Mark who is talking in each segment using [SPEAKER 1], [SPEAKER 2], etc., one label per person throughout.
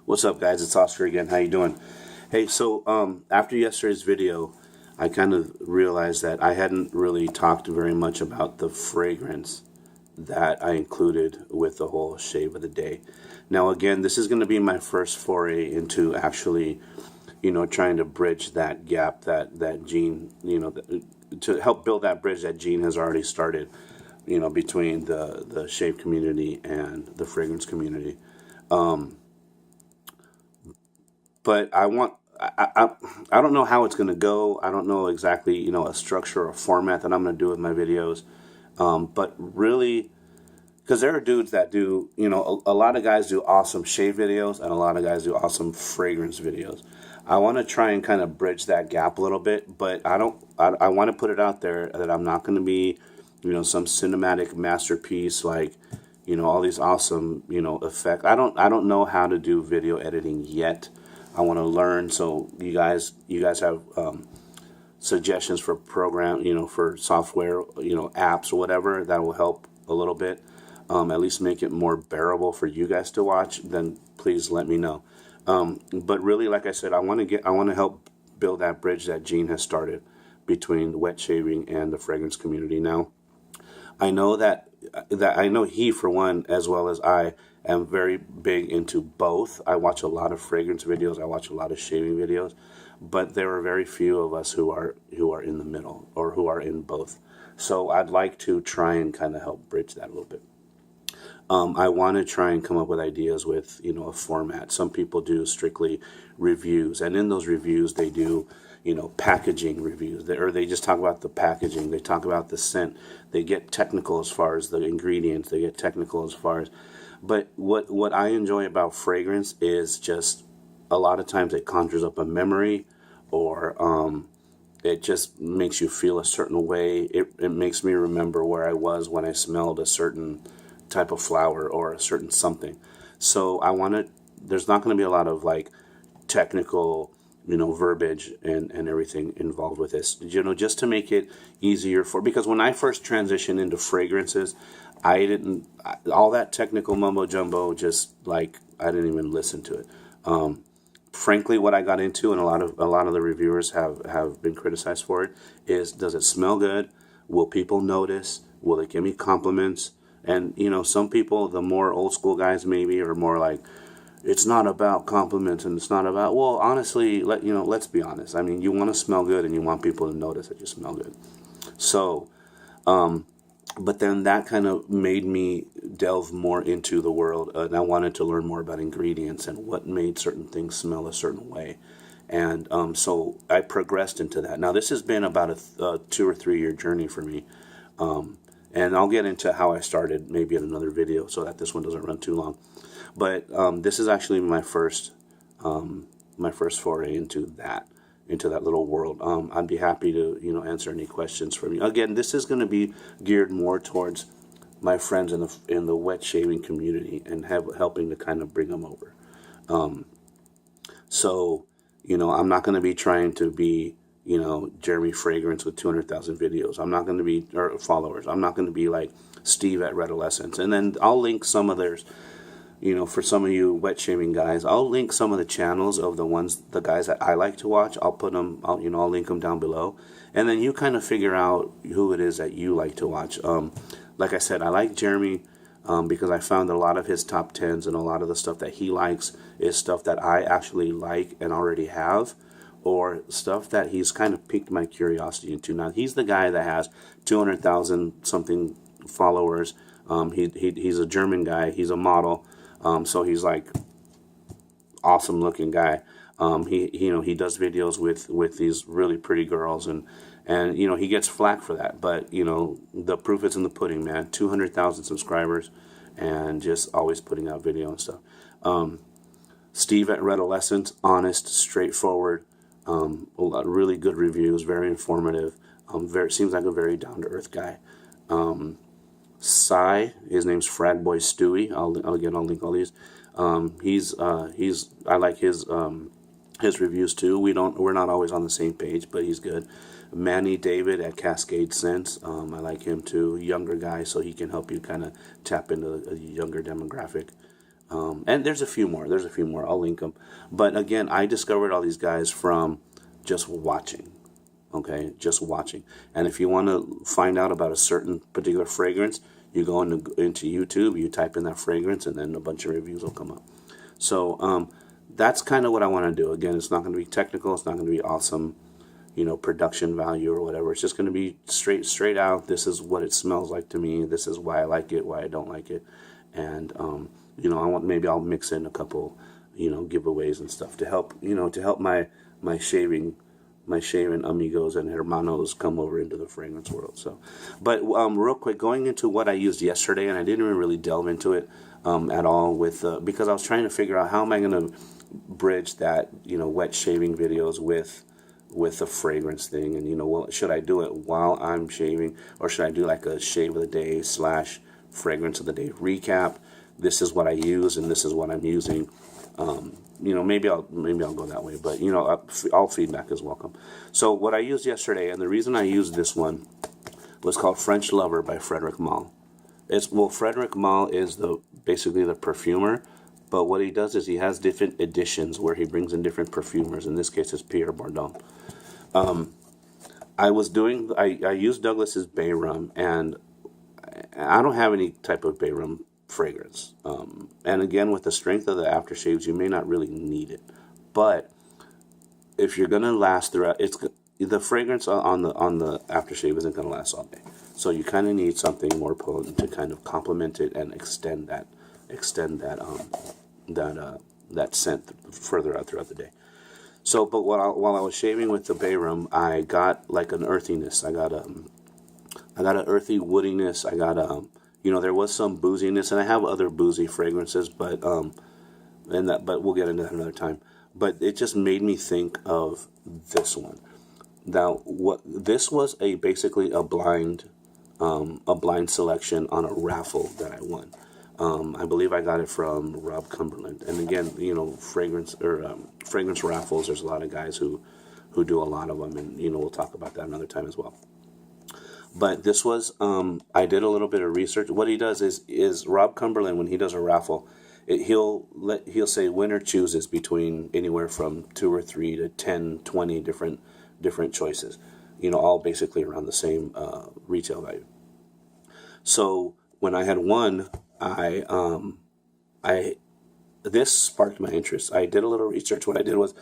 [SPEAKER 1] What's up, guys? It's Oscar again. How you doing? Hey, so after yesterday's video, I kind of realized that I hadn't really talked very much about the fragrance that I included with the whole shave of the day. Now, again, this is going to be my first foray into actually, trying to bridge that gap that Gene, to help build that bridge that Gene has already started, between the shave community and the fragrance community. But I don't know how it's going to go. I don't know exactly, a structure or format that I'm going to do with my videos. But really, because there are dudes that do, a lot of guys do awesome shave videos and a lot of guys do awesome fragrance videos. I want to try and kind of bridge that gap a little bit, but I want to put it out there that I'm not going to be, some cinematic masterpiece like, all these awesome, effects. I don't know how to do video editing yet. I want to learn. So you guys have suggestions for program, for software, apps or whatever that will help a little bit, at least make it more bearable for you guys to watch. Then please let me know. But really, like I said, I want to help build that bridge that Gene has started between wet shaving and the fragrance community. Now, I know that I know he, for one, as well as I, am very big into both. I watch a lot of fragrance videos. I watch a lot of shaving videos, but there are very few of us who are in the middle or who are in both. So I'd like to try and kind of help bridge that a little bit. I want to try and come up with ideas with, a format. Some people do strictly reviews, and in those reviews they do, packaging reviews, or they just talk about the packaging. They talk about the scent. They get technical as far as the ingredients. They get technical as far as, but what I enjoy about fragrance is just a lot of times it conjures up a memory, or it just makes you feel a certain way. It makes me remember where I was when I smelled a certain type of flower or a certain something. So there's not going to be a lot of like technical, verbiage and everything involved with this, just to make it easier because when I first transitioned into fragrances, all that technical mumbo jumbo, just like, I didn't even listen to it. Frankly, what I got into, and a lot of the reviewers have been criticized for it, is, does it smell good? Will people notice? Will they give me compliments? And, some people, the more old school guys maybe, are more like, it's not about compliments and it's not about, well, honestly, let's be honest. I mean, you want to smell good and you want people to notice that you smell good. So, but then that kind of made me delve more into the world, and I wanted to learn more about ingredients and what made certain things smell a certain way. And so I progressed into that. Now, this has been about a 2 or 3 year journey for me. And I'll get into how I started maybe in another video so that this one doesn't run too long. But this is actually my first foray into that little world. I'd be happy to answer any questions from you. Again, this is going to be geared more towards my friends in the wet shaving community and helping to kind of bring them over. So I'm not going to be trying to be Jeremy Fragrance with 200,000 videos. I'm not going to be, or followers. I'm not going to be like Steve at Redolessence. And then I'll link some of theirs. For some of you wet shaving guys, I'll link some of the channels of the guys that I like to watch. I'll put them, I'll link them down below, and then you kind of figure out who it is that you like to watch. Like I said, I like Jeremy because I found that a lot of his top 10s and a lot of the stuff that he likes is stuff that I actually like and already have, or stuff that he's kind of piqued my curiosity into. Now, he's the guy that has 200,000 something followers. He's a German guy. He's a model. So he's like awesome looking guy. He does videos with these really pretty girls, and he gets flack for that. But the proof is in the pudding, man. 200,000 subscribers, and just always putting out video and stuff. Steve at Redolessence, honest, straightforward, really good reviews, very informative. Seems like a very down to earth guy. His name's Frag Boy Stewie. I'll link all these. I like his reviews too. We're not always on the same page, but he's good. Manny David at Cascade Scents. I like him too. Younger guy, so he can help you kind of tap into a younger demographic. And there's a few more. I'll link them. But again, I discovered all these guys from just watching. Okay, just watching. And if you want to find out about a certain particular fragrance, you go into YouTube, you type in that fragrance, and then a bunch of reviews will come up. So that's kind of what I want to do. Again, it's not going to be technical. It's not going to be awesome, production value or whatever. It's just going to be straight out. This is what it smells like to me. This is why I like it, why I don't like it, and maybe I'll mix in a couple, giveaways and stuff to help my shaving amigos and hermanos come over into the fragrance world. So, but real quick, going into what I used yesterday, and I didn't even really delve into it at all because I was trying to figure out how am I going to bridge that wet shaving videos with the fragrance thing, and should I do it while I'm shaving, or should I do like a shave of the day / fragrance of the day recap? This is what I use, and this is what I'm using. Maybe I'll go that way, but all feedback is welcome. So what I used yesterday, and the reason I used this one was called French Lover by Frederic Malle. Frederic Malle is basically the perfumer, but what he does is he has different editions where he brings in different perfumers. In this case, it's Pierre Bourdon. I used Douglas's Bay Rum, and I don't have any type of Bay Rum fragrance. And again, with the strength of the aftershaves, you may not really need it. But if you're going to last throughout, the fragrance on the aftershave isn't going to last all day. So you kind of need something more potent to kind of complement it and extend that scent further out throughout the day. So, but while I was shaving with the Bay Rum, I got like an earthiness. I got an earthy woodiness. I got there was some booziness, and I have other boozy fragrances, but we'll get into that another time. But it just made me think of this one. Now, this was basically a blind selection on a raffle that I won. I believe I got it from Rob Cumberland. And again, fragrance raffles. There's a lot of guys who do a lot of them, and we'll talk about that another time as well. But this was I did a little bit of research. What he does is Rob Cumberland, when he does a raffle, he'll say winner chooses between anywhere from 2 or 3 to 10, 20 different choices. All basically around the same retail value. So when I had won, this sparked my interest. I did a little research. What I did was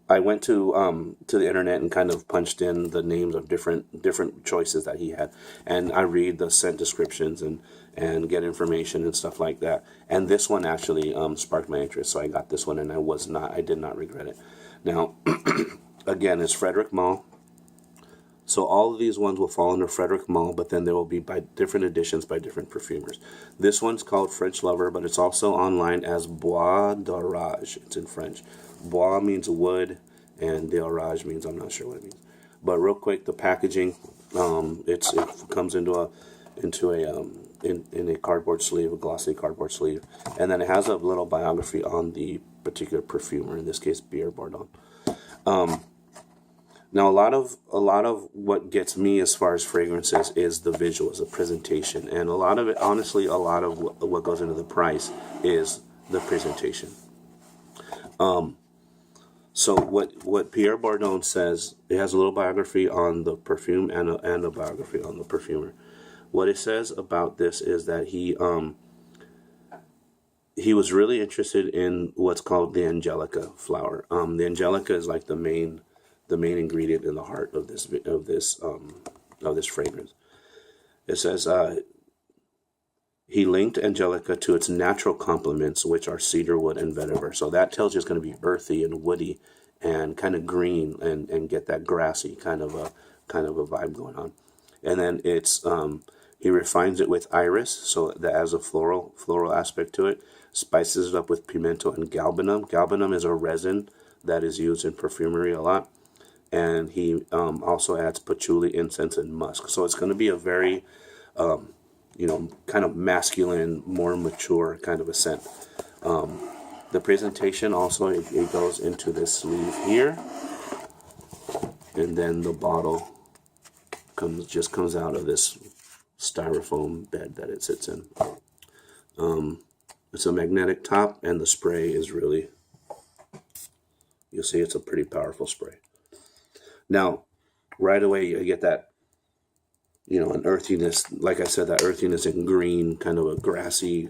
[SPEAKER 1] I went to the internet and kind of punched in the names of different choices that he had, and I read the scent descriptions and get information and stuff like that. And this one actually sparked my interest, so I got this one, and I did not regret it. Now, again, it's Frederic Malle. So all of these ones will fall under Frederic Malle, but then there will be by different editions by different perfumers. This one's called French Lover, but it's also online as Bois d'Orage. It's in French. Bois means wood, and d'Orage means I'm not sure what it means. But real quick, the packaging, it comes in a cardboard sleeve, a glossy cardboard sleeve, and then it has a little biography on the particular perfumer. In this case, Pierre Bourdon. Now, a lot of what gets me as far as fragrances is the visuals, the presentation, and a lot of it, honestly, a lot of what goes into the price is the presentation. So what Pierre Bourdon says, it has a little biography on the perfume and a biography on the perfumer. What it says about this is that he was really interested in what's called the Angelica flower. The Angelica is like the main ingredient in the heart of this fragrance. It says he linked Angelica to its natural complements, which are cedarwood and vetiver. So that tells you it's going to be earthy and woody and kind of green and get that grassy kind of a vibe going on. And then it's he refines it with iris, so that has a floral aspect to it. Spices it up with pimento and galbanum. Galbanum is a resin that is used in perfumery a lot. And he also adds patchouli, incense, and musk. So it's going to be a very, kind of masculine, more mature kind of a scent. The presentation also, it goes into this sleeve here. And then the bottle comes out of this styrofoam bed that it sits in. It's a magnetic top, and the spray is really, you'll see it's a pretty powerful spray. Now, right away you get that, an earthiness. Like I said, that earthiness in green, kind of a grassy,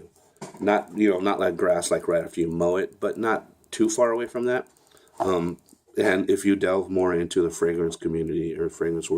[SPEAKER 1] not like grass like right after you mow it, but not too far away from that. And if you delve more into the fragrance community or fragrance